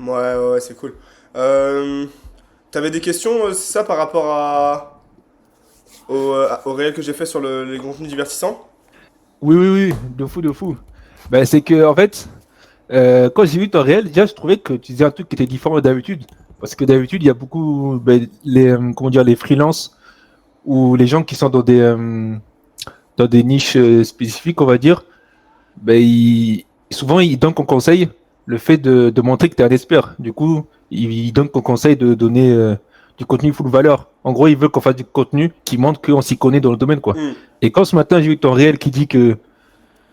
Ouais, c'est cool. Euh, T'avais des questions, c'est ça, par rapport au réel que j'ai fait sur les contenus divertissants? Oui, oui, oui, de fou, de fou. Ben, c'est que, en fait, quand j'ai vu ton réel, déjà, je trouvais que tu disais un truc qui était différent d'habitude. Parce que d'habitude, il y a beaucoup, ben, comment dire, les freelances ou les gens qui sont dans des niches spécifiques, on va dire, ben, souvent, ils donnent comme conseil le fait de montrer que tu es un expert. Du coup, ils donnent comme conseil de donner du contenu full valeur. En gros, ils veulent qu'on fasse du contenu qui montre qu'on s'y connaît dans le domaine, quoi. Hmm. Et quand ce matin, j'ai vu ton réel qui dit que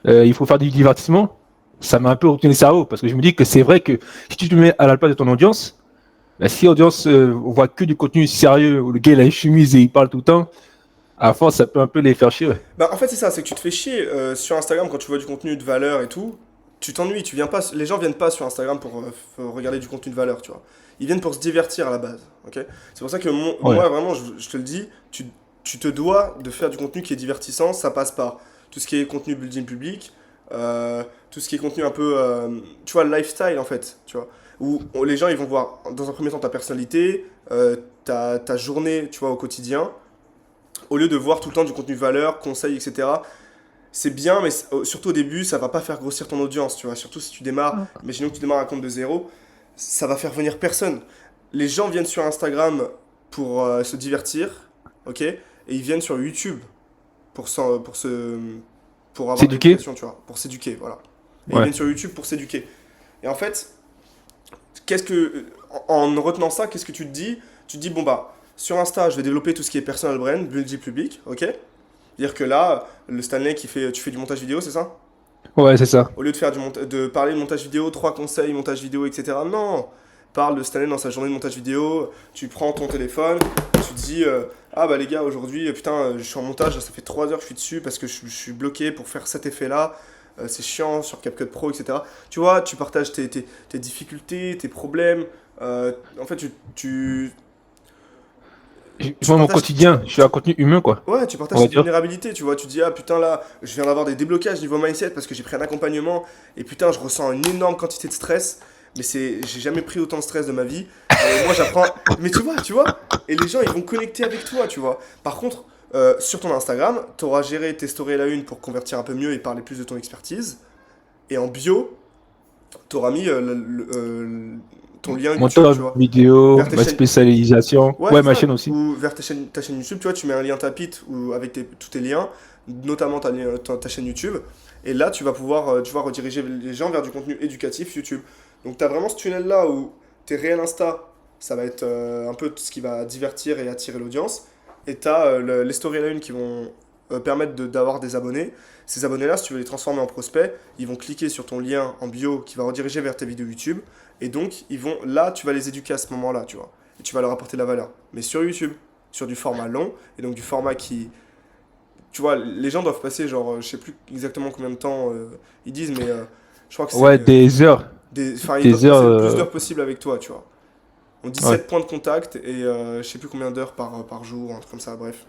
il faut faire du divertissement, ça m'a un peu retenu le cerveau parce que je me dis que c'est vrai que si tu te mets à la place de ton audience, bah, si l'audience on voit que du contenu sérieux où le gars il a une chemise et il parle tout le temps, à force ça peut un peu les faire chier. Ouais. Bah, en fait, c'est ça, c'est que tu te fais chier sur Instagram quand tu vois du contenu de valeur et tout. Tu t'ennuies, tu viens pas, les gens viennent pas sur Instagram pour regarder du contenu de valeur, tu vois. Ils viennent pour se divertir à la base, ok? C'est pour ça que Ouais. moi, vraiment, je te le dis, tu te dois de faire du contenu qui est divertissant. Ça passe par tout ce qui est contenu building public, tout ce qui est contenu un peu, tu vois, lifestyle en fait, tu vois. Où les gens ils vont voir dans un premier temps ta personnalité, ta journée, tu vois, au quotidien, au lieu de voir tout le temps du contenu valeur, conseils, etc. C'est bien, mais surtout au début, ça va pas faire grossir ton audience, tu vois. Surtout si tu démarres, imaginons que tu démarres un compte de zéro, ça va faire venir personne. Les gens viennent sur Instagram pour se divertir, ok? Et ils viennent sur YouTube pour avoir de S'éduquer. l'éducation, tu vois, pour s'éduquer, voilà. Et ils Ouais. viennent sur YouTube pour s'éduquer. Et en fait, en retenant ça, qu'est-ce que tu te dis? Tu te dis, bon bah, sur Insta, je vais développer tout ce qui est personal brand, building public, ok? Dire que là, le Stanley tu fais du montage vidéo, c'est ça? Ouais, c'est ça. Au lieu de de parler de montage vidéo, trois conseils, montage vidéo, etc. Non, parle de Stanley dans sa journée de montage vidéo. Tu prends ton téléphone, tu te dis, ah bah les gars, aujourd'hui, putain, je suis en montage, ça fait 3 heures que je suis dessus parce que je suis bloqué pour faire cet effet-là. C'est chiant sur CapCut Pro, etc. Tu vois, tu partages tes difficultés, tes problèmes. En fait, tu Moi, mon partages, quotidien, je suis un contenu humain, quoi. ouais, tu On partages va tes dire. vulnérabilités, tu vois. Tu te dis, ah putain, là, je viens d'avoir des déblocages niveau mindset parce que j'ai pris un accompagnement et putain, je ressens une énorme quantité de stress. Mais j'ai jamais pris autant de stress de ma vie. Et moi, j'apprends. Mais tu vois. Et les gens, ils vont connecter avec toi, tu vois. Par contre, sur ton Instagram, tu auras géré tes stories à la une pour convertir un peu mieux et parler plus de ton expertise. Et en bio, tu auras mis ton lien YouTube, tu Montage vois. vidéo, Vers tes ma chaînes. spécialisation. Ouais, Ouais, c'est ma ça. chaîne aussi. Ou vers ta chaîne YouTube, tu vois, tu mets un lien Tapit ou avec tous tes liens, notamment ta chaîne YouTube. Et là, tu vas pouvoir tu vois, rediriger les gens vers du contenu éducatif YouTube. Donc, tu as vraiment ce tunnel-là où tes réels Insta, ça va être un peu tout ce qui va divertir et attirer l'audience. Et tu as les stories à la une qui vont permettre d'avoir des abonnés. Ces abonnés-là, si tu veux les transformer en prospects, ils vont cliquer sur ton lien en bio qui va rediriger vers tes vidéos YouTube. Et donc, là, tu vas les éduquer à ce moment-là, tu vois. Et tu vas leur apporter de la valeur. Mais sur YouTube, sur du format long, et donc du format qui... Tu vois, les gens doivent passer, genre, je sais plus exactement combien de temps ils disent, mais je crois que c'est... Ouais, des heures. Enfin, ils doivent Des heures. passer le plus d'heures possible avec toi, tu vois. On dit Ouais. 7 points de contact et je sais plus combien d'heures par jour, un truc comme ça, bref.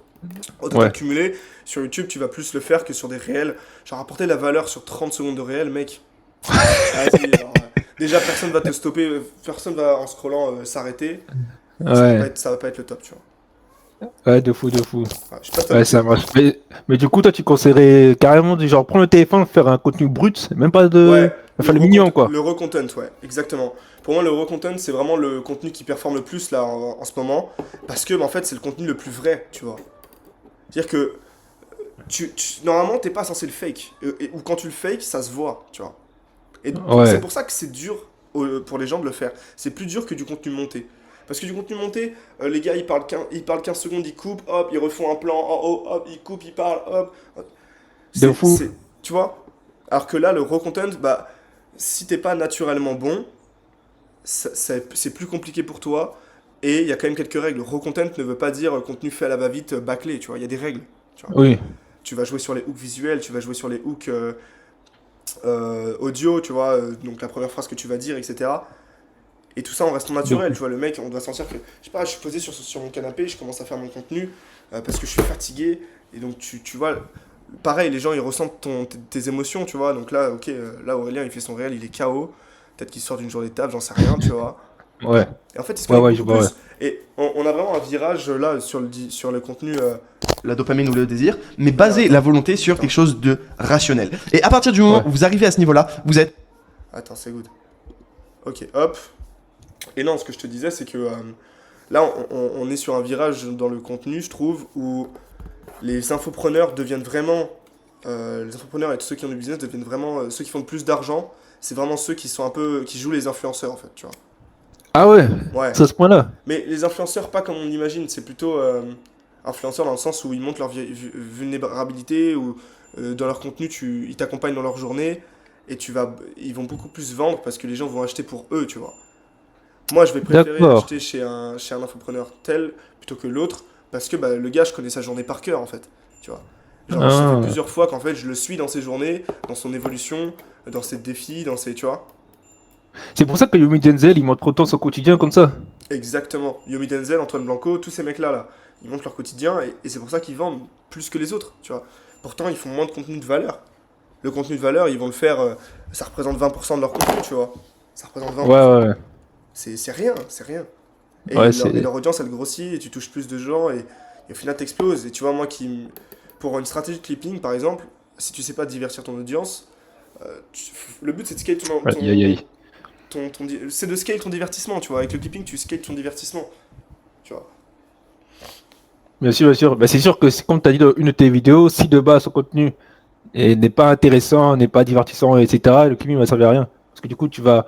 Au total Ouais. cumulé, sur YouTube, tu vas plus le faire que sur des réels. Genre, apporter de la valeur sur 30 secondes de réel, mec. Vas-y, alors, déjà, personne va te stopper, personne va en scrollant s'arrêter. Ouais. Ça va pas être le top, tu vois. Ouais, de fou, de fou. Ouais, je sais pas si t'as Ouais, d'autres ça questions. marche. Mais du coup, toi, tu conseillerais carrément de genre prendre le téléphone, faire un contenu brut, même pas de. Ouais, Enfin, le mignon, quoi. le recontent, ouais, exactement. Pour moi, le recontent, c'est vraiment le contenu qui performe le plus là en ce moment. Parce que, bah, en fait, c'est le contenu le plus vrai, tu vois. C'est-à-dire que normalement, t'es pas censé le fake. Ou quand tu le fake, ça se voit, tu vois. Et c'est Ouais. pour ça que c'est dur pour les gens de le faire. C'est plus dur que du contenu monté. Parce que du contenu monté, les gars, ils parlent 15 secondes, ils coupent, hop, ils refont un plan, oh, oh, hop, ils coupent, ils parlent, hop. De fou. Tu vois? Alors que là, le raw content, bah, si t'es pas naturellement bon, c'est plus compliqué pour toi. Et il y a quand même quelques règles. Raw content ne veut pas dire contenu fait à la va-vite, bâclé, tu vois. Il y a des règles, tu vois. Oui. Tu vas jouer sur les hooks visuels, tu vas jouer sur les hooks audio, tu vois. Donc la première phrase que tu vas dire, etc. Et tout ça en restant De naturel, fou. tu vois. Le mec, on doit sentir que, je sais pas, je suis posé sur mon canapé, je commence à faire mon contenu parce que je suis fatigué. Et donc, tu vois, pareil, les gens, ils ressentent tes émotions, tu vois. Donc là, ok, là, Aurélien, il fait son réel, il est KO. peut-être qu'il sort d'une journée de taf, j'en sais rien, tu vois. Ouais, Et en fait, il se ouais, connecte ouais, je beaucoup vois, ouais. plus. Et on a vraiment un virage là sur le contenu. La dopamine ou le désir, mais Alors, baser attends, la volonté sur attends, quelque chose de rationnel. Et à partir du moment Ouais. où vous arrivez à ce niveau-là, vous êtes attends, c'est good. Ok, hop. Et non, ce que je te disais, c'est que là, on est sur un virage dans le contenu, je trouve, où les infopreneurs deviennent vraiment. Les infopreneurs et tous ceux qui ont du business deviennent vraiment. Ceux qui font le plus d'argent, c'est vraiment ceux qui sont un peu. Qui jouent les influenceurs, en fait, tu vois. Ah ouais, Ouais. c'est à ce point-là. Mais les influenceurs, pas comme on imagine, c'est plutôt influenceurs dans le sens où ils montrent leur vulnérabilité, ou dans leur contenu, ils t'accompagnent dans leur journée, et ils vont beaucoup plus vendre parce que les gens vont acheter pour eux, tu vois. Moi, je vais préférer D'accord. acheter chez un infopreneur tel plutôt que l'autre, parce que bah, le gars, je connais sa journée par cœur, en fait, tu vois. Genre, ça fait Ah. plusieurs fois qu'en fait, je le suis dans ses journées, dans son évolution, dans ses défis, dans ses, tu vois. C'est pour ça que Yomi Denzel, il montre autant son quotidien comme ça. Exactement. Yomi Denzel, Antoine Blanco, tous ces mecs-là, là, ils montrent leur quotidien et c'est pour ça qu'ils vendent plus que les autres, tu vois. Pourtant, ils font moins de contenu de valeur. Le contenu de valeur, ils vont le faire, ça représente 20% de leur contenu, tu vois. Ça représente Ouais, 20%. ouais, ouais. C'est rien, c'est rien. Ouais, Et c'est. leur audience, elle grossit et tu touches plus de gens et au final, t'exploses. Et tu vois, moi, pour une stratégie de clipping, par exemple, si tu sais pas divertir ton audience, le but, c'est de scale Aïe, aïe, aïe. c'est de scale ton divertissement, tu vois. Avec le clipping, tu scales ton divertissement, tu vois. Bien sûr, bien sûr. Bah, c'est sûr que, comme tu as dit dans une de tes vidéos, si de base son contenu n'est pas intéressant, n'est pas divertissant, etc., le clipping ne va servir à rien. Parce que du coup, tu vas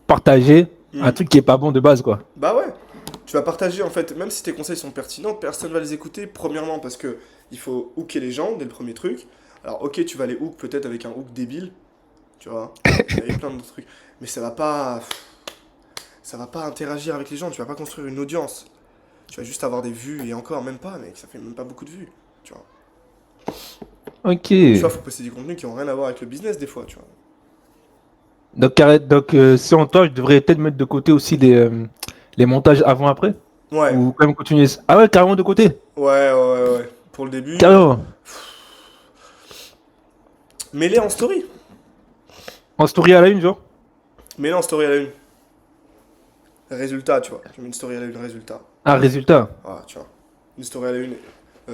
partager un Hmm. truc qui est pas bon de base, quoi. Bah ouais, tu vas partager en fait, même si tes conseils sont pertinents, personne va les écouter, premièrement parce que il faut hooker les gens dès le premier truc. Alors ok, tu vas les hook peut-être avec un hook débile, tu vois, avec plein d'autres trucs, mais ça va pas interagir avec les gens, tu vas pas construire une audience. Tu vas juste avoir des vues et encore même pas, mec, ça fait même pas beaucoup de vues, tu vois. Ok. Donc tu vois, faut poster du contenu qui ont rien à voir avec le business des fois, tu vois. Donc, selon toi, je devrais peut-être mettre de côté aussi les montages avant-après? Ouais, Ou quand même continuer? Ah ouais, carrément de côté. ouais. Pour le début, Carrément. mets-les en story. En story à la une, genre? Mets-les en story à la une. Résultat, tu vois. Tu mets une story à la une, résultat. Ah, résultat. Voilà, tu vois. Une story à la une,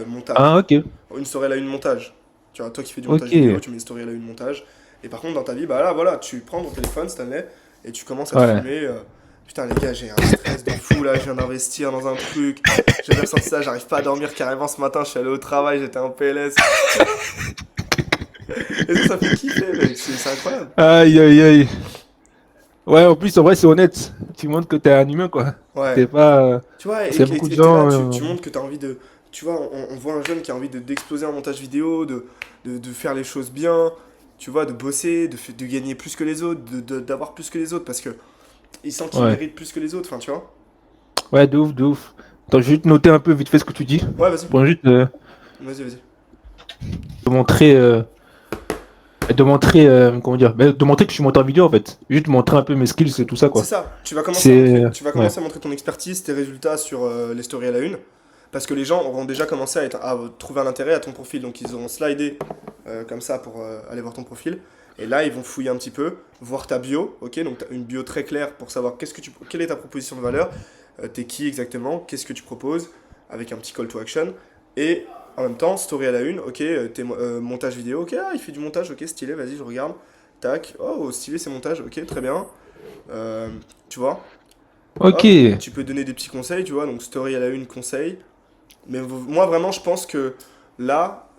montage. Ah, ok. Une story à la une, montage. Tu vois, toi qui fais du montage Ok. vidéo, tu mets une story à la une, montage. Et par contre, dans ta vie, bah là, voilà, tu prends ton téléphone, Stanley, et tu commences à te Ouais. filmer. Putain, les gars, j'ai un stress de fou là, je viens d'investir dans un truc. J'avais ressenti ça, j'arrive pas à dormir carrément ce matin, je suis allé au travail, j'étais en PLS. Et ça fait kiffer, mec, c'est incroyable. Aïe, aïe, aïe. Ouais, en plus, en vrai, c'est honnête. Tu montres que t'es un humain, quoi. Ouais. T'es pas. Tu vois, Parce qu'il y a beaucoup de t'es là, gens. tu montres que t'as envie de. Tu vois, on voit un jeune qui a envie d'exploser un montage vidéo, de faire les choses bien, tu vois, de bosser, de gagner plus que les autres, d'avoir plus que les autres, parce que il sent qu'il Ouais. mérite plus que les autres, enfin, tu vois. Ouais, de ouf, de ouf. Attends, je vais juste noter un peu vite fait ce que tu dis. Ouais, vas-y, Pour juste vas-y. te montrer. Comment dire? De montrer que je suis monteur vidéo, en fait. Juste montrer un peu mes skills et tout ça, C'est quoi. ça, C'est. tu vas Ouais. commencer à montrer ton expertise, tes résultats sur les stories à la une, parce que les gens auront déjà commencé à trouver un intérêt à ton profil, donc ils auront slidé comme ça pour aller voir ton profil, et là ils vont fouiller un petit peu, voir ta bio, ok, donc t'as une bio très claire pour savoir quelle est ta proposition de valeur, t'es qui exactement, qu'est-ce que tu proposes, avec un petit call to action, et en même temps, story à la une, ok, montage vidéo, ok, ah, il fait du montage, ok, stylé, vas-y, je regarde, tac, oh, stylé ces montages, ok, très bien. Euh, Tu vois, Ok. hop, tu peux donner des petits conseils, tu vois, donc story à la une, conseil. Mais moi, vraiment, je pense que là,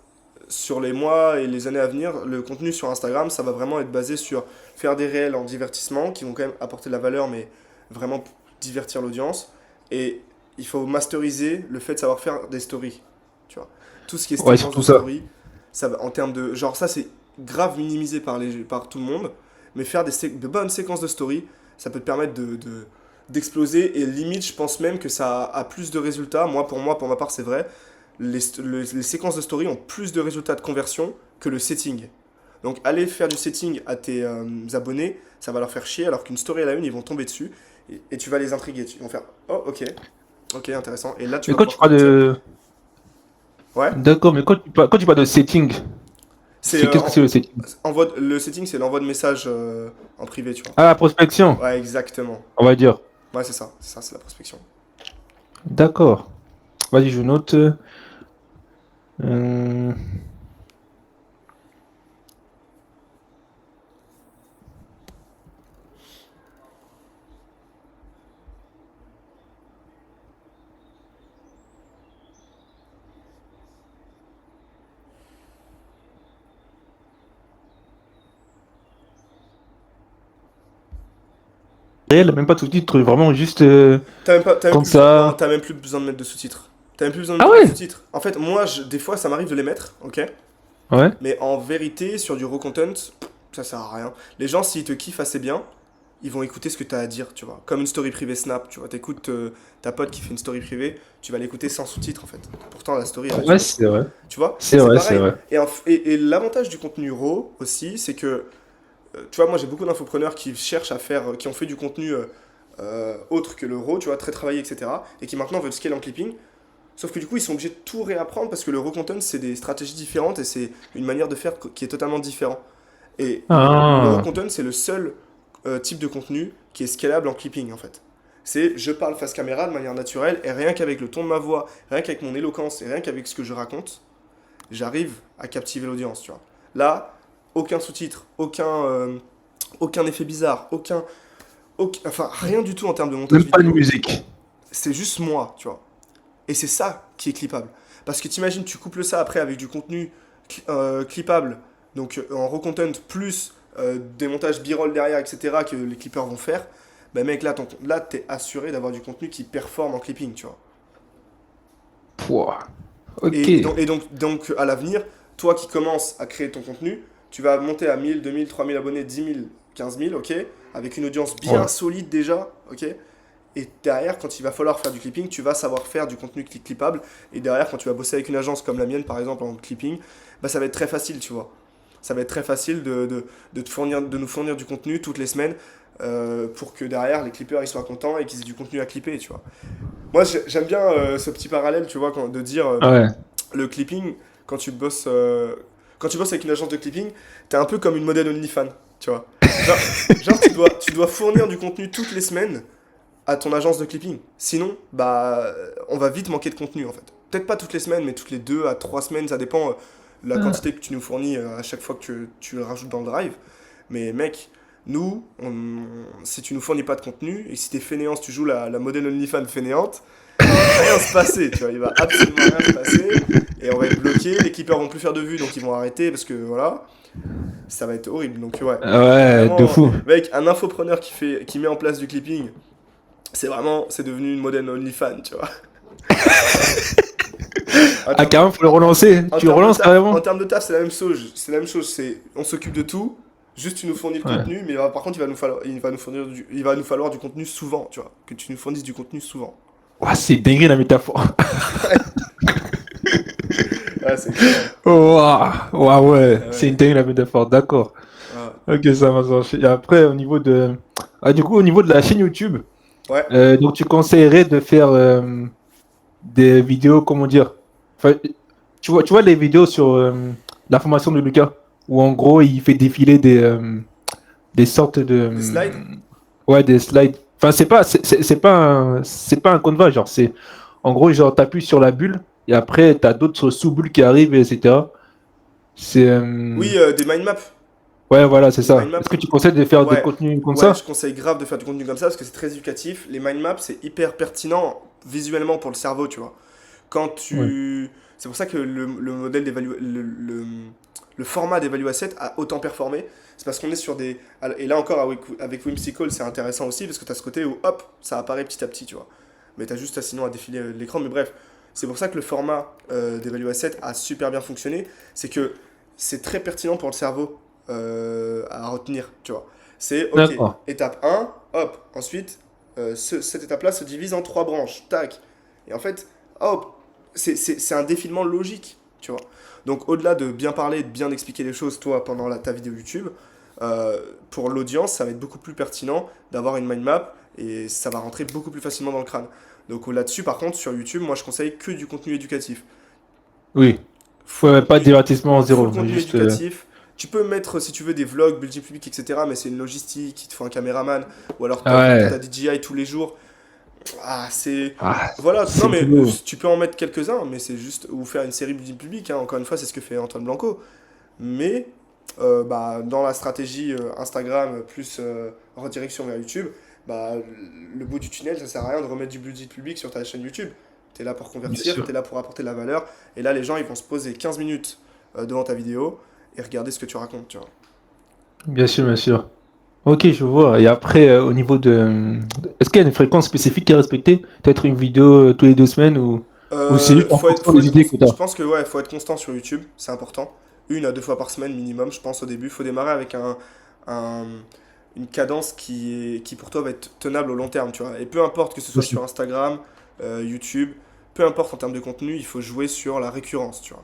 sur les mois et les années à venir, le contenu sur Instagram, ça va vraiment être basé sur faire des réels en divertissement qui vont quand même apporter de la valeur, mais vraiment divertir l'audience. Et il faut masteriser le fait de savoir faire des stories, tu vois. Tout ce qui est Ouais, séquence surtout de ça. story, ça va, en termes de. Genre, ça, c'est grave minimisé par tout le monde, mais faire de bonnes séquences de story, ça peut te permettre d'exploser. Et limite, je pense même que ça a plus de résultats. Moi, pour ma part, c'est vrai. Les séquences de story ont plus de résultats de conversion que le setting. Donc, aller faire du setting à tes abonnés, ça va leur faire chier, alors qu'une story à la une, ils vont tomber dessus et tu vas les intriguer. Ils vont faire oh, ok, intéressant. Et là, tu Mais vas quand pouvoir tu parles convertir. de. Ouais. D'accord, mais quand tu parles de setting, C'est Qu'est-ce que c'est le setting? le setting, c'est l'envoi de messages en privé, tu vois. Ah, la prospection, Ouais, exactement. on va dire. Ouais, c'est ça, c'est la prospection. D'accord. Vas-y, je note. Euh, réel, même pas de sous-titres, vraiment juste comme Non, ça. t'as même plus besoin de mettre de sous-titres. T'as même plus besoin de Ah mettre de ouais? sous-titres. En fait, moi, des fois, ça m'arrive de les mettre, ok? Ouais. Mais en vérité, sur du raw content, ça sert à rien. Les gens, s'ils te kiffent assez bien, ils vont écouter ce que t'as à dire, tu vois. Comme une story privée Snap, tu vois. T'écoutes ta pote qui fait une story privée, tu vas l'écouter sans sous-titres, en fait. Pourtant, la story, elle a du Ouais, sous. c'est vrai. Tu vois? C'est C'est vrai, c'est pareil. vrai. Et l'avantage du contenu raw aussi, c'est que tu vois, moi j'ai beaucoup d'infopreneurs qui cherchent à faire, qui ont fait du contenu autre que le raw, tu vois, très travaillé, etc. Et qui maintenant veulent scale en clipping. Sauf que du coup, ils sont obligés de tout réapprendre parce que le raw content, c'est des stratégies différentes et c'est une manière de faire qui est totalement différent. Et le raw Ah, content, c'est le seul type de contenu qui est scalable en clipping en fait. C'est je parle face caméra de manière naturelle et rien qu'avec le ton de ma voix, rien qu'avec mon éloquence et rien qu'avec ce que je raconte, j'arrive à captiver l'audience, tu vois. Là, aucun sous-titre, aucun effet bizarre, enfin rien du tout en termes de montage même pas de vidéo. musique. C'est juste moi, tu vois. Et c'est ça qui est clippable. Parce que t'imagines, tu couples ça après avec du contenu clippable, donc en raw content, plus des montages b-roll derrière, etc., que les clippers vont faire. Bah mec, là t'es assuré d'avoir du contenu qui performe en clipping, tu vois. Pouah. Ok. Et donc, à l'avenir, toi qui commences à créer ton contenu, tu vas monter à 1000, 2000, 3000 abonnés, 10 000, 15 000, ok? Avec une audience bien Ouais. solide déjà, ok? Et derrière, quand il va falloir faire du clipping, tu vas savoir faire du contenu clippable. Et derrière, quand tu vas bosser avec une agence comme la mienne, par exemple, en clipping, bah, ça va être très facile, tu vois. Ça va être très facile de nous fournir du contenu toutes les semaines pour que derrière, les clippers ils soient contents et qu'ils aient du contenu à clipper, tu vois. Moi, j'aime bien ce petit parallèle, tu vois, de dire Ouais. le clipping, quand quand tu bosses avec une agence de clipping, t'es un peu comme une modèle OnlyFans, tu vois. Genre, genre, tu dois fournir du contenu toutes les semaines à ton agence de clipping. Sinon, bah, on va vite manquer de contenu en fait. Peut-être pas toutes les semaines, mais toutes les 2 à 3 semaines, ça dépend de la Ah. quantité que tu nous fournis à chaque fois que tu le rajoutes dans le drive. Mais mec, nous, si tu nous fournis pas de contenu, et si t'es fainéant, si tu joues la modèle OnlyFans fainéante, il va rien se passer, tu vois, il va absolument rien se passer, et on va être bloqué, les clippers vont plus faire de vues, donc ils vont arrêter, parce que voilà, ça va être horrible. Donc ouais, Ouais, de vraiment, fou. mec, un infopreneur qui met en place du clipping, c'est devenu une modèle OnlyFans, tu vois. En Ah, termes, carrément, faut le relancer. en Tu le termes de relances taf, en carrément? termes de taf, c'est la même chose, on s'occupe de tout, juste tu nous fournis le Ouais. contenu, mais par contre, il va nous falloir du contenu souvent, tu vois, que tu nous fournisses du contenu souvent. Ouah, c'est dingue la métaphore. Ouais, c'est excellent. Oh, ouah, ouais, Ah c'est une ouais. dingue la métaphore, d'accord. Ah. Ok, ça marche. Et après, au niveau de... Ah, du coup, au niveau de la chaîne YouTube, Ouais. donc tu conseillerais de faire des vidéos, comment dire? Enfin, tu vois les vidéos sur la formation de Lucas, où en gros, il fait défiler des sortes de... Des slides? ouais, des slides. Enfin, c'est pas un Canva, genre, c'est... En gros, genre, t'appuies sur la bulle, et après, t'as d'autres sous-bulles qui arrivent, etc. C'est... Oui, des mind maps. ouais, voilà, c'est Des mind ça. maps. Est-ce que tu conseilles de faire des Ouais. contenus comme Ouais, je ça? conseille grave de faire du contenu comme ça parce que c'est très éducatif. Les mind maps, c'est hyper pertinent visuellement pour le cerveau, tu vois. Quand Ouais. tu... C'est pour ça que le modèle le format d'Evalue Asset a autant performé. C'est parce qu'on est sur des... Et là encore, avec Whimsical, c'est intéressant aussi parce que tu as ce côté où, hop, ça apparaît petit à petit, tu vois. Mais tu as juste sinon à défiler l'écran. Mais bref, c'est pour ça que le format d'Evalue Asset a super bien fonctionné. C'est que c'est très pertinent pour le cerveau à retenir, tu vois. C'est, ok, D'accord. étape 1, hop, ensuite, cette étape-là se divise en 3 branches, tac. Et en fait, hop, c'est un défilement logique, tu vois. Donc au-delà de bien parler, de bien expliquer les choses, toi, pendant ta vidéo YouTube, pour l'audience, ça va être beaucoup plus pertinent d'avoir une mind map et ça va rentrer beaucoup plus facilement dans le crâne. Donc là-dessus, par contre, sur YouTube, moi je conseille que du contenu éducatif. Oui. Full Ouais, pas de contenu, divertissement zéro, full contenu juste. éducatif. Tu peux mettre, si tu veux, des vlogs, building public, etc. Mais c'est une logistique, il te faut un caméraman. Ou alors Ah t'as ouais. DJI tous les jours. Ah, c'est. Ah, Voilà, non c'est mais boulot. tu peux en mettre quelques-uns, mais c'est juste. Ou faire une série building public, hein. Encore une fois, c'est ce que fait Antoine Blanco. Mais bah, dans la stratégie Instagram plus redirection vers YouTube, bah, le bout du tunnel, ça sert à rien de remettre du budget public sur ta chaîne YouTube. Tu es là pour Bien convertir, tu sûr. es là pour apporter de la valeur. Et là, les gens, ils vont se poser 15 minutes devant ta vidéo et regarder ce que tu racontes, tu vois. Bien sûr, bien sûr. Ok, je vois. Et après, au niveau de... Est-ce qu'il y a une fréquence spécifique à respecter? Peut-être une vidéo tous les 2 semaines ou c'est juste en fonction des idées que tu Je as? pense que ouais, faut être constant sur YouTube, c'est important. 1 à 2 fois par semaine minimum, je pense au début. Faut démarrer avec un- une cadence qui pour toi va être tenable au long terme, tu vois. Et peu importe que ce Bien soit sûr. sur Instagram, YouTube, peu importe en termes de contenu, il faut jouer sur la récurrence, tu vois.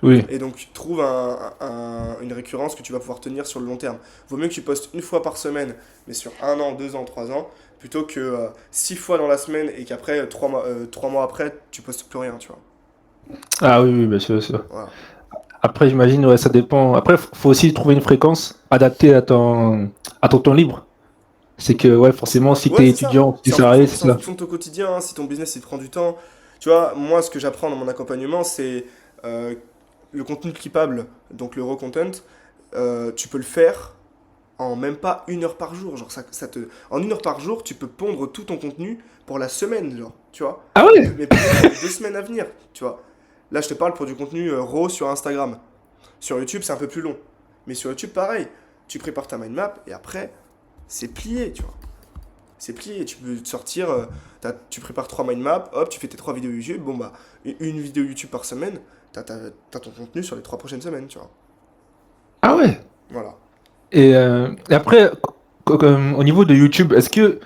Oui, Et donc trouve une récurrence que tu vas pouvoir tenir sur le long terme. Vaut mieux que tu postes 1 fois par semaine, mais sur 1 an, 2 ans, 3 ans, plutôt que 6 fois dans la semaine et qu'après, 3 mois après, tu postes plus rien, tu vois. ah oui, oui, bien sûr, bien sûr. Voilà. Après, j'imagine, ouais, ça dépend. Après, faut aussi trouver une fréquence adaptée à ton temps libre. C'est que, ouais, forcément, si Ouais, t'es c'est ça. étudiant, si t'es salarié, c'est C'est en ça. fonction de ton quotidien, hein, si ton business il te prend du temps. Tu vois, moi, ce que j'apprends dans mon accompagnement, c'est euh, le contenu clippable, donc le raw content. Tu peux le faire en même pas 1 heure par jour. Genre, en 1 heure par jour, tu peux pondre tout ton contenu pour la semaine, genre, tu vois. Ah Mais, ouais? mais peut-être pour les 2 semaines à venir, tu vois. Là, je te parle pour du contenu raw sur Instagram. Sur YouTube, c'est un peu plus long. Mais sur YouTube, pareil. Tu prépares ta mind map et après, c'est plié, tu vois. C'est plié. Tu peux te sortir, tu prépares 3 mind maps, hop, tu fais tes 3 vidéos YouTube. Bon, bah, une vidéo YouTube par semaine, t'as ton contenu sur les 3 prochaines semaines, tu vois. Ah ouais? Voilà. Et après, au niveau de YouTube, est-ce que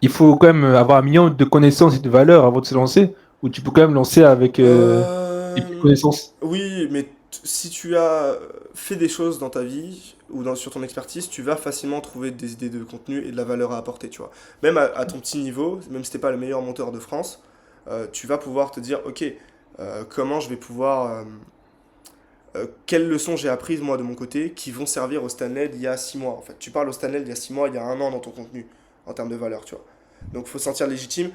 il faut quand même avoir un million de connaissances et de valeurs avant de se lancer? Ou tu peux quand même lancer avec des petites Euh, connaissances? Oui, mais si tu as fait des choses dans ta vie ou sur ton expertise, tu vas facilement trouver des idées de contenu et de la valeur à apporter, tu vois. Même à ton petit niveau, même si t'es pas le meilleur monteur de France, tu vas pouvoir te dire, ok, comment je vais pouvoir, quelles leçons j'ai apprises moi de mon côté qui vont servir au Stanley d'il y a 6 mois. En fait, tu parles au Stanley d'il y a 6 mois, il y a 1 an dans ton contenu en termes de valeur, tu vois. Donc, il faut se sentir légitime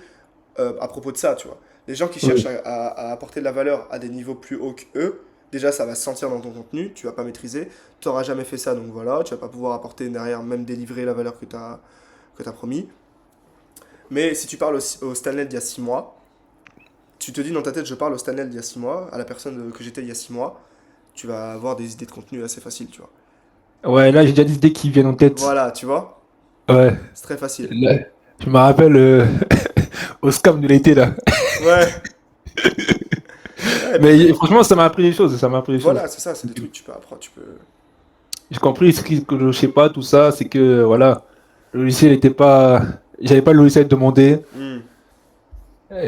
à propos de ça, tu vois. Les gens qui cherchent Oui. à apporter de la valeur à des niveaux plus hauts qu'eux, déjà ça va se sentir dans ton contenu, tu vas pas maîtriser, tu n'auras jamais fait ça, donc voilà, tu vas pas pouvoir apporter derrière, même délivrer la valeur que t'as promis. Mais si tu parles au Stanley d'il y a 6 mois, tu te dis dans ta tête, je parle au Stanley d'il y a 6 mois, à la personne que j'étais il y a 6 mois, tu vas avoir des idées de contenu assez faciles, tu vois. Ouais, là, j'ai déjà des idées qui viennent en tête. Voilà, tu vois, Ouais. c'est très facile. Là, je me rappelle au scam de l'été, là. Ouais, ouais, et puis, Mais franchement, ça m'a appris des choses. Ça m'a appris des choses. voilà, c'est ça, c'est des trucs que tu peux apprendre, tu peux... J'ai compris ce que je sais pas, tout ça, c'est que voilà, le logiciel n'était pas. J'avais pas le logiciel demandé. Hmm.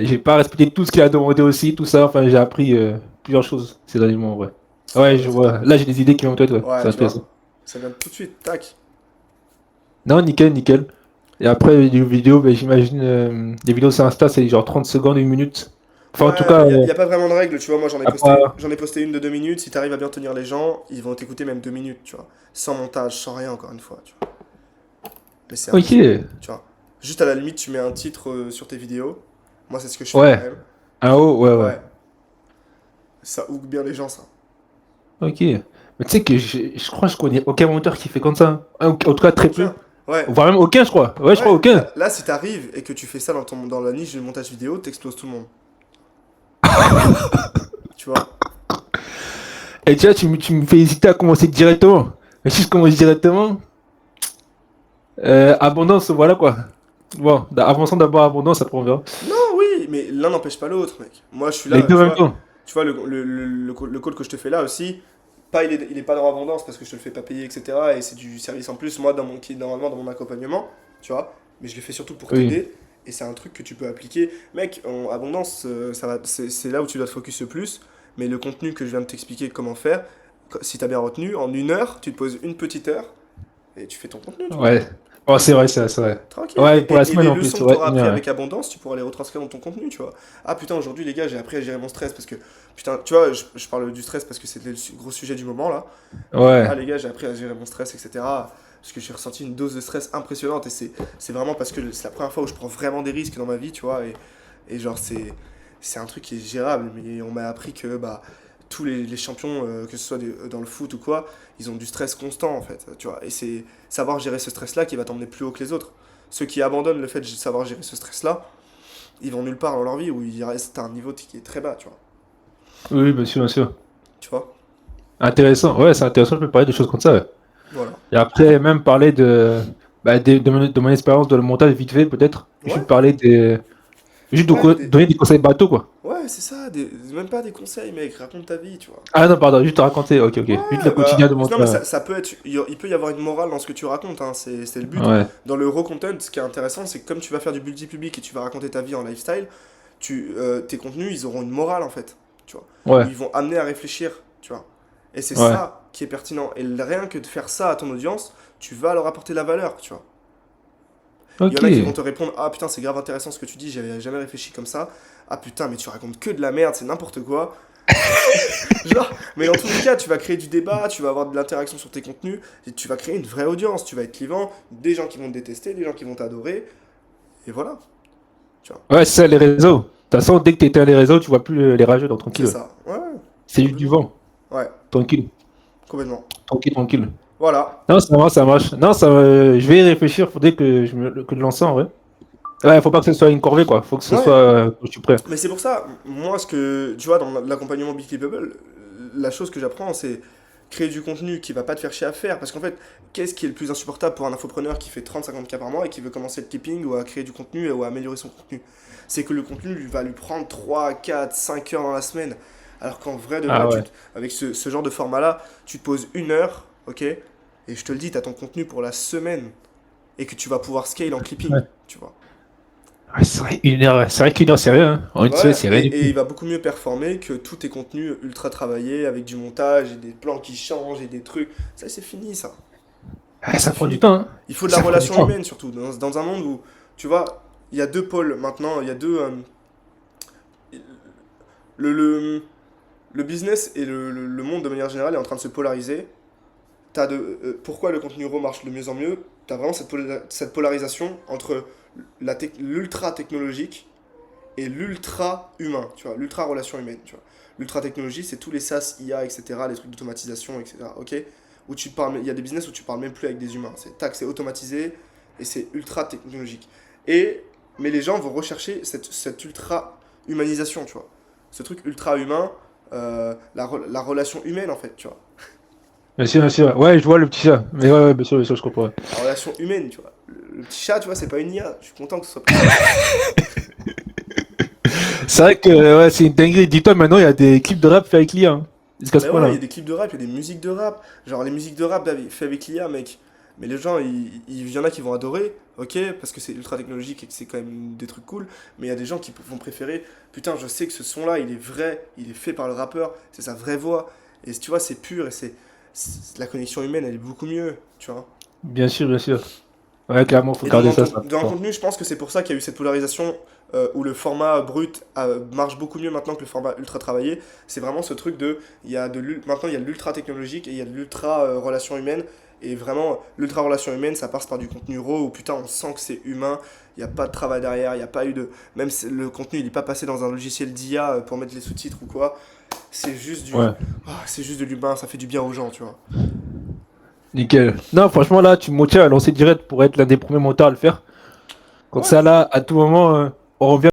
J'ai pas respecté tout ce qu'il a demandé aussi, tout ça. Enfin, j'ai appris plusieurs choses ces derniers mois, ouais. Ah Ouais, bah, je vois. Là, j'ai des idées qui vont en tête, ouais. ouais, C'est tu vois, intéressant. ça vient tout de suite, tac. Non, nickel, nickel. Et après, les vidéos, ben, j'imagine, les vidéos sur Insta, c'est genre 30 secondes, 1 minute. Enfin, en tout Ouais, cas, y a pas vraiment de règle, tu vois. Moi, à part. j'en ai posté une de 2 minutes. Si t'arrives à bien tenir les gens, ils vont t'écouter même 2 minutes, tu vois. Sans montage, sans rien, encore une fois, tu vois. Mais Ok. tu vois. Juste à la limite, tu mets un titre sur tes vidéos. Moi, c'est ce que je fais quand Ouais. même. Un haut, ouais, ouais. Ouais, ça hook bien les gens, ça. Ok. Mais tu sais que je crois que je connais aucun monteur qui fait comme ça. En tout cas, très peu. Aucun. Ouais, Voire même aucun, je crois. Ouais, je crois ouais. aucun. Là, si t'arrives et que tu fais ça dans la niche du montage vidéo, t'exploses tout le monde. Tu vois. Et tu vois, tu me fais hésiter à commencer directement. Mais si je commence directement, abondance, voilà quoi. Bon, avançons d'abord abondance, après on verra. Non, oui, mais l'un n'empêche pas l'autre, mec. Moi, je suis Les là, deux en même temps. tu vois le call que je te fais là aussi, pas, il est pas dans l'abondance parce que je te le fais pas payer, etc. Et c'est du service en plus, moi, qui est normalement dans mon accompagnement, tu vois. Mais je le fais surtout pour Oui. t'aider. Et c'est un truc que tu peux appliquer. Mec, en abondance, c'est là où tu dois te focus le plus. Mais le contenu que je viens de t'expliquer comment faire, si t'as bien retenu, en 1 heure, tu te poses une petite heure et tu fais ton contenu, tu vois. Ouais. Oh, c'est vrai, c'est vrai. Tranquille. Ouais, pour la Et semaine les en plus, leçons que ouais, tu auras une appris heure, avec abondance, tu pourras les retranscrire dans ton contenu, tu vois. Ah putain, aujourd'hui les gars, j'ai appris à gérer mon stress parce que, putain, tu vois, je parle du stress parce que c'était le gros sujet du moment là. ouais. Mais, ah Ouais. les gars, j'ai appris à gérer mon stress, etc. Parce que j'ai ressenti une dose de stress impressionnante et c'est vraiment parce que c'est la première fois où je prends vraiment des risques dans ma vie, tu vois. Et genre, c'est un truc qui est gérable. Mais on m'a appris que bah, tous les champions, que ce soit dans le foot ou quoi, ils ont du stress constant en fait, tu vois. Et c'est savoir gérer ce stress-là qui va t'emmener plus haut que les autres. Ceux qui abandonnent le fait de savoir gérer ce stress-là, ils vont nulle part dans leur vie où ils restent à un niveau qui est très bas, tu vois. Oui, oui, bien sûr, bien sûr. Tu vois. Intéressant, ouais, c'est intéressant, je peux parler de choses comme ça. Ouais. Voilà. Et après, même parler de mon expérience dans le montage vite fait, peut-être. Ouais, Juste parler des. Juste ouais, donner des conseils bateaux, quoi. ouais, c'est ça, même pas des conseils, mec, raconte ta vie, tu vois. Ah non, pardon, juste te raconter, ok, ok. Juste le Ouais, quotidien de non, mais montage. ça peut être. Il peut y avoir une morale dans ce que tu racontes, hein, c'est le but. Ouais, Dans le raw content, ce qui est intéressant, c'est que comme tu vas faire du multi-public et tu vas raconter ta vie en lifestyle, tes contenus, ils auront une morale, en fait, tu vois. Où ouais, ils vont amener à réfléchir, tu vois. Et c'est ouais. ça qui est pertinent. Et rien que de faire ça à ton audience, tu vas leur apporter de la valeur, tu vois. Il y Ok. en a qui vont te répondre: ah putain, c'est grave intéressant ce que tu dis, j'avais jamais réfléchi comme ça. Ah putain, mais tu racontes que de la merde, c'est n'importe quoi. Genre, mais dans tous les cas, tu vas créer du débat, tu vas avoir de l'interaction sur tes contenus, et tu vas créer une vraie audience, tu vas être clivant, des gens qui vont te détester, des gens qui vont t'adorer, et voilà, tu vois. Ouais, c'est ça, les réseaux. De toute façon, dès que tu éteins les réseaux, tu vois plus les rageux, donc C'est tranquille. Ouais. ça, ouais, C'est juste du complètement. vent. Ouais, Tranquille, complètement. tranquille, tranquille. Voilà. Non, ça marche, ça marche. Non, je vais y réfléchir, faudrait que je lance ça en vrai. Ouais, faut pas que ce soit une corvée, quoi. Faut que ce soit Ouais, quand je suis prêt. mais c'est pour ça, moi, ce que, tu vois, dans l'accompagnement Be Clippable, la chose que j'apprends, c'est créer du contenu qui va pas te faire chier à faire. Parce qu'en fait, qu'est-ce qui est le plus insupportable pour un infopreneur qui fait 30-50K par mois et qui veut commencer le clipping ou à créer du contenu ou à améliorer son contenu? C'est que le contenu va lui prendre 3 4 5 heures dans la semaine. Alors qu'en vrai, de vrai, Ah ouais. avec ce genre de format-là, tu te poses 1 heure, ok? Et je te le dis, tu as ton contenu pour la semaine et que tu vas pouvoir scale en clipping, Ouais. tu vois. Ouais, c'est vrai, une heure, c'est vrai qu'une heure, c'est rien. Hein. En une semaine, Ouais, c'est rien du et tout. il va beaucoup mieux performer que tous tes contenus ultra travaillés avec du montage et des plans qui changent et des trucs. Ça, c'est fini, ça. Ah, ça C'est prend du fini. temps, hein. Il faut de la Ça prend du relation temps. humaine, surtout. Dans un monde où, tu vois, il y a deux pôles maintenant. Il y a deux. Le, le, le business et le monde, de manière générale, est en train de se polariser. Pourquoi le contenu raw marche de mieux en mieux? T'as vraiment cette polarisation entre l'ultra technologique et l'ultra humain, tu vois, l'ultra relation humaine, tu vois. L'ultra technologie, c'est tous les SaaS, IA, etc., les trucs d'automatisation, etc., ok? Où tu parles, il y a des business où tu parles même plus avec des humains. C'est tac, c'est automatisé et c'est ultra technologique. Mais les gens vont rechercher cette ultra humanisation, tu vois. Ce truc ultra humain, la relation humaine, en fait, tu vois. Bien sûr, bien sûr. Ouais, je vois le petit chat. Mais ouais, ouais, bien sûr, je comprends. Ouais. La relation humaine, tu vois. Le petit chat, tu vois, c'est pas une IA. Je suis content que ce soit pas ça. C'est vrai que ouais, c'est une dinguerie. Dis-toi, maintenant, il y a des clips de rap faits avec l'IA. Hein. Jusqu'à ce Mais ouais, il point-là. y a des clips de rap, il y a des musiques de rap. Genre les musiques de rap fait avec l'IA, mec. Mais les gens, il y en a qui vont adorer, ok, parce que c'est ultra technologique et que c'est quand même des trucs cool. Mais il y a des gens qui vont préférer, putain, je sais que ce son-là, il est vrai, il est fait par le rappeur, c'est sa vraie voix. Et tu vois, c'est pur et la connexion humaine, elle est beaucoup mieux, tu vois. Bien sûr, bien sûr. Ouais, clairement, faut Et garder ça, ça. dans le contenu, je pense que c'est pour ça qu'il y a eu cette polarisation où le format brut marche beaucoup mieux maintenant que le format ultra travaillé. C'est vraiment ce truc maintenant il y a de l'ultra technologique et il y a de l'ultra relation humaine. Et vraiment, l'ultra relation humaine, ça passe par du contenu raw où putain, on sent que c'est humain, il n'y a pas de travail derrière, il n'y a pas eu de. Même le contenu, il n'est pas passé dans un logiciel d'IA pour mettre les sous-titres ou quoi. C'est juste Ouais, c'est juste de l'humain, ça fait du bien aux gens, tu vois. nickel. Non, franchement, là, tu me motives à lancer direct pour être l'un des premiers monteurs à le faire. Comme Ouais, ça, là, à tout moment, on revient.